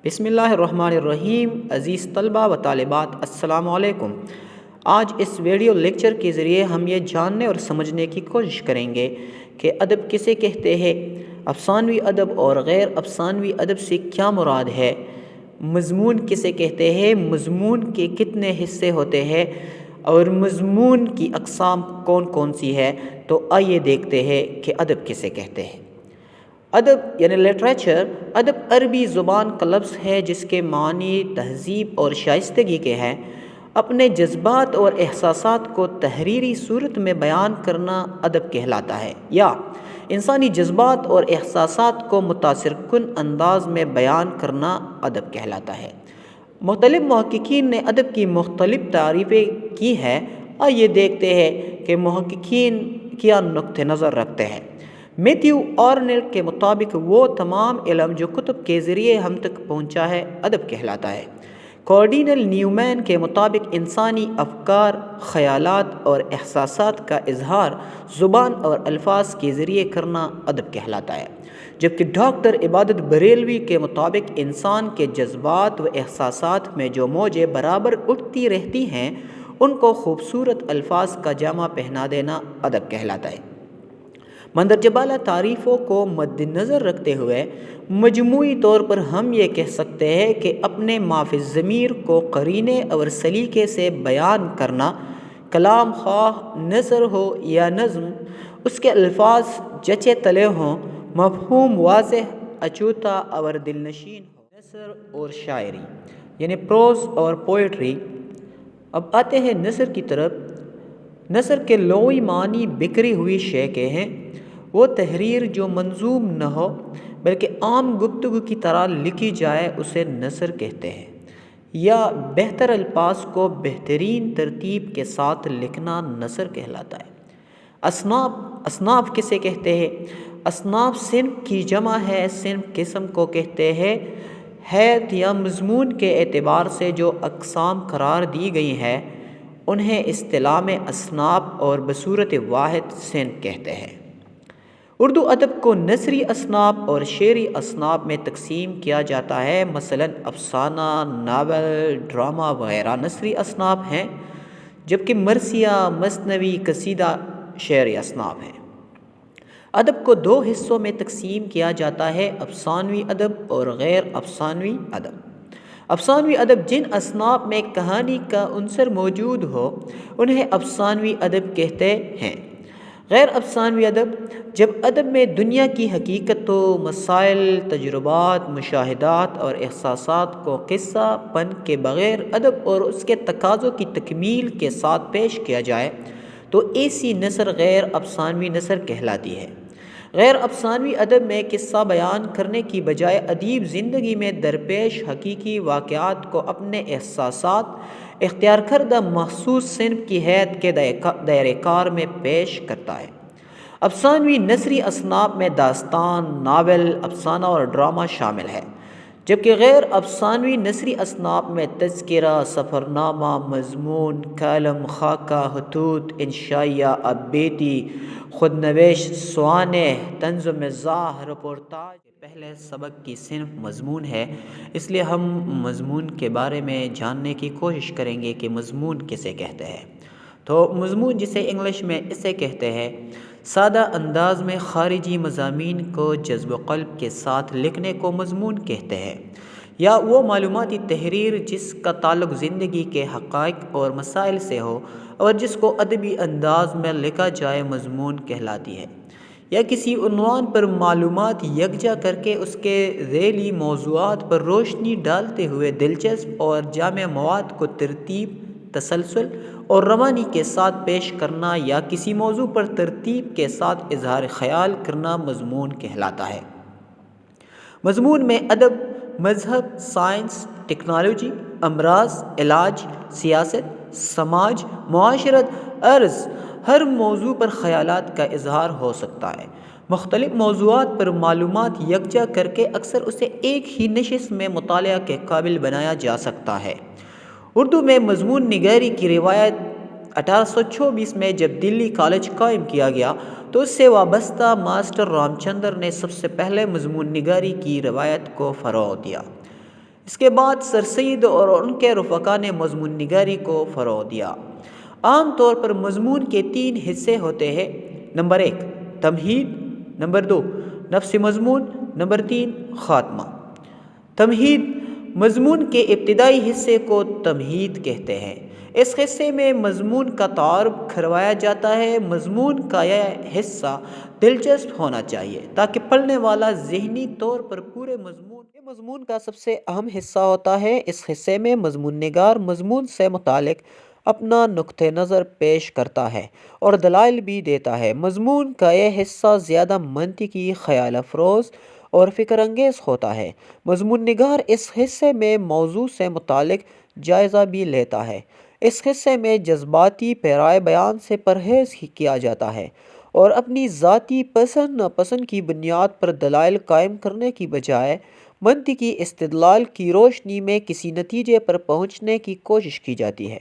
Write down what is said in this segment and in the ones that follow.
بسم اللہ الرحمن الرحیم۔ عزیز طلبہ و طالبات، السلام علیکم۔ آج اس ویڈیو لیکچر کے ذریعے ہم یہ جاننے اور سمجھنے کی کوشش کریں گے کہ ادب کسے کہتے ہیں، افسانوی ادب اور غیر افسانوی ادب سے کیا مراد ہے، مضمون کسے کہتے ہیں، مضمون کے کتنے حصے ہوتے ہیں اور مضمون کی اقسام کون کون سی ہے۔ تو آئیے دیکھتے ہیں کہ ادب کسے کہتے ہیں۔ ادب یعنی لٹریچر، ادب عربی زبان کا لفظ ہے جس کے معنی تہذیب اور شائستگی کے ہیں۔ اپنے جذبات اور احساسات کو تحریری صورت میں بیان کرنا ادب کہلاتا ہے، یا انسانی جذبات اور احساسات کو متاثر کن انداز میں بیان کرنا ادب کہلاتا ہے۔ مختلف محققین نے ادب کی مختلف تعریفیں کی ہیں۔ آئیے دیکھتے ہیں کہ محققین کیا نقطہ نظر رکھتے ہیں۔ میتھیو آرنلڈ کے مطابق وہ تمام علم جو کتب کے ذریعے ہم تک پہنچا ہے ادب کہلاتا ہے۔ کارڈینل نیومین کے مطابق انسانی افکار، خیالات اور احساسات کا اظہار زبان اور الفاظ کے ذریعے کرنا ادب کہلاتا ہے، جبکہ ڈاکٹر عبادت بریلوی کے مطابق انسان کے جذبات و احساسات میں جو موجیں برابر اٹھتی رہتی ہیں ان کو خوبصورت الفاظ کا جامہ پہنا دینا ادب کہلاتا ہے۔ مندرجہ بالا تعریفوں کو مد نظر رکھتے ہوئے مجموعی طور پر ہم یہ کہہ سکتے ہیں کہ اپنے ما فی الضمیر کو قرینے اور سلیقے سے بیان کرنا، کلام خواہ نثر ہو یا نظم، اس کے الفاظ جچے تلے ہوں، مفہوم واضح، اچوتا اور دل نشین ہو۔ نثر اور شاعری یعنی پروز اور پوئٹری۔ اب آتے ہیں نثر کی طرف۔ نثر کے لغوی معنی بکھری ہوئی شے کے ہیں۔ وہ تحریر جو منظوم نہ ہو بلکہ عام گفتگو کی طرح لکھی جائے اسے نثر کہتے ہیں، یا بہتر الفاظ کو بہترین ترتیب کے ساتھ لکھنا نثر کہلاتا ہے۔ اصناف کسے کہتے ہیں؟ اصناف صنف کی جمع ہے۔ صنف قسم کو کہتے ہیں۔ حیث یا مضمون کے اعتبار سے جو اقسام قرار دی گئی ہیں انہیں اصطلاح میں اصناف اور بصورت واحد صنف کہتے ہیں۔ اردو ادب کو نثری اصناف اور شعری اصناف میں تقسیم کیا جاتا ہے، مثلاً افسانہ، ناول، ڈرامہ وغیرہ نثری اصناف ہیں، جبکہ مرثیہ، مثنوی، قصیدہ شعری اصناف ہیں۔ ادب کو دو حصوں میں تقسیم کیا جاتا ہے، افسانوی ادب اور غیر افسانوی ادب۔ افسانوی ادب جن اصناف میں کہانی کا عنصر موجود ہو انہیں افسانوی ادب کہتے ہیں۔ غیر افسانوی ادب جب ادب میں دنیا کی حقیقتوں، مسائل، تجربات، مشاہدات اور احساسات کو قصہ پن کے بغیر ادب اور اس کے تقاضوں کی تکمیل کے ساتھ پیش کیا جائے تو ایسی نثر غیر افسانوی نثر کہلاتی ہے۔ غیر افسانوی ادب میں قصہ بیان کرنے کی بجائے ادیب زندگی میں درپیش حقیقی واقعات کو اپنے احساسات، اختیار کردہ مخصوص صنف کی حیث کے دائرۂ کار میں پیش کرتا ہے۔ افسانوی نثری اصناف میں داستان، ناول، افسانہ اور ڈرامہ شامل ہے، جبکہ غیر افسانوی نثری اصناف میں تذکرہ، سفرنامہ، مضمون، کالم، خاکہ، خطوط، انشائیہ، اب بیتی، خود نوشت، سوانح، طنز و مزاح، رپورتاج۔ پہلے سبق کی صنف مضمون ہے، اس لیے ہم مضمون کے بارے میں جاننے کی کوشش کریں گے کہ مضمون کسے کہتے ہیں۔ تو مضمون جسے انگلش میں اسے کہتے ہیں، سادہ انداز میں خارجی مضامین کو جذب و قلب کے ساتھ لکھنے کو مضمون کہتے ہیں، یا وہ معلوماتی تحریر جس کا تعلق زندگی کے حقائق اور مسائل سے ہو اور جس کو ادبی انداز میں لکھا جائے مضمون کہلاتی ہے، یا کسی عنوان پر معلومات یکجا کر کے اس کے ذیلی موضوعات پر روشنی ڈالتے ہوئے دلچسپ اور جامع مواد کو ترتیب، تسلسل اور روانی کے ساتھ پیش کرنا، یا کسی موضوع پر ترتیب کے ساتھ اظہار خیال کرنا مضمون کہلاتا ہے۔ مضمون میں ادب، مذہب، سائنس، ٹیکنالوجی، امراض، علاج، سیاست، سماج، معاشرت، ارض، ہر موضوع پر خیالات کا اظہار ہو سکتا ہے۔ مختلف موضوعات پر معلومات یکجا کر کے اکثر اسے ایک ہی نشست میں مطالعہ کے قابل بنایا جا سکتا ہے۔ اردو میں مضمون نگاری کی روایت 1824 میں جب دلی کالج قائم کیا گیا تو اس سے وابستہ ماسٹر رام چندر نے سب سے پہلے مضمون نگاری کی روایت کو فروغ دیا۔ اس کے بعد سر سید اور ان کے رفقا نے مضمون نگاری کو فروغ دیا۔ عام طور پر مضمون کے 3 حصے ہوتے ہیں۔ نمبر 1 تمہید، نمبر 2 نفس مضمون، نمبر 3 خاتمہ۔ تمہید مضمون کے ابتدائی حصے کو تمہید کہتے ہیں۔ اس حصے میں مضمون کا تعارف کروایا جاتا ہے۔ مضمون کا یہ حصہ دلچسپ ہونا چاہیے تاکہ پڑھنے والا ذہنی طور پر پورے مضمون کا سب سے اہم حصہ ہوتا ہے۔ اس حصے میں مضمون نگار مضمون سے متعلق اپنا نقطہ نظر پیش کرتا ہے اور دلائل بھی دیتا ہے۔ مضمون کا یہ حصہ زیادہ منطقی، خیال افروز اور فکر انگیز ہوتا ہے۔ مضمون نگار اس حصے میں موضوع سے متعلق جائزہ بھی لیتا ہے۔ اس حصے میں جذباتی پیرائے بیان سے پرہیز کیا جاتا ہے اور اپنی ذاتی پسند ناپسند کی بنیاد پر دلائل قائم کرنے کی بجائے منطقی استدلال کی روشنی میں کسی نتیجے پر پہنچنے کی کوشش کی جاتی ہے۔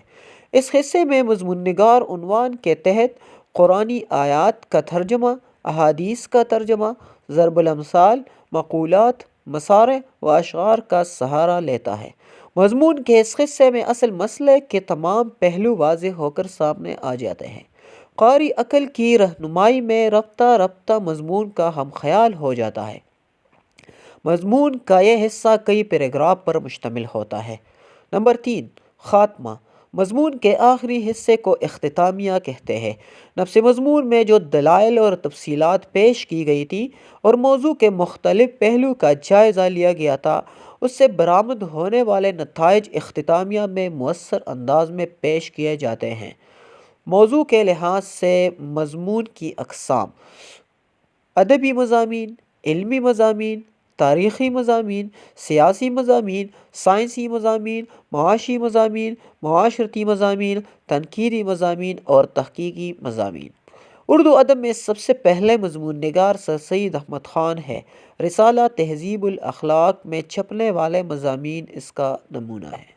اس حصے میں مضمون نگار عنوان کے تحت قرآنی آیات کا ترجمہ، احادیث کا ترجمہ، ضرب الامثال، مقولات، مصارع و اشعار کا سہارا لیتا ہے۔ مضمون کے اس حصے میں اصل مسئلے کے تمام پہلو واضح ہو کر سامنے آ جاتے ہیں۔ قاری عقل کی رہنمائی میں رفتہ رفتہ مضمون کا ہم خیال ہو جاتا ہے۔ مضمون کا یہ حصہ کئی پیراگراف پر مشتمل ہوتا ہے۔ نمبر 3 خاتمہ مضمون کے آخری حصے کو اختتامیہ کہتے ہیں۔ نفس مضمون میں جو دلائل اور تفصیلات پیش کی گئی تھی اور موضوع کے مختلف پہلو کا جائزہ لیا گیا تھا، اس سے برآمد ہونے والے نتائج اختتامیہ میں مؤثر انداز میں پیش کیے جاتے ہیں۔ موضوع کے لحاظ سے مضمون کی اقسام: ادبی مضامین، علمی مضامین، تاریخی مضامین، سیاسی مضامین، سائنسی مضامین، معاشی مضامین، معاشرتی مضامین، تنقیدی مضامین اور تحقیقی مضامین۔ اردو ادب میں سب سے پہلے مضمون نگار سر سید احمد خان ہے۔ رسالہ تہذیب الاخلاق میں چھپنے والے مضامین اس کا نمونہ ہے۔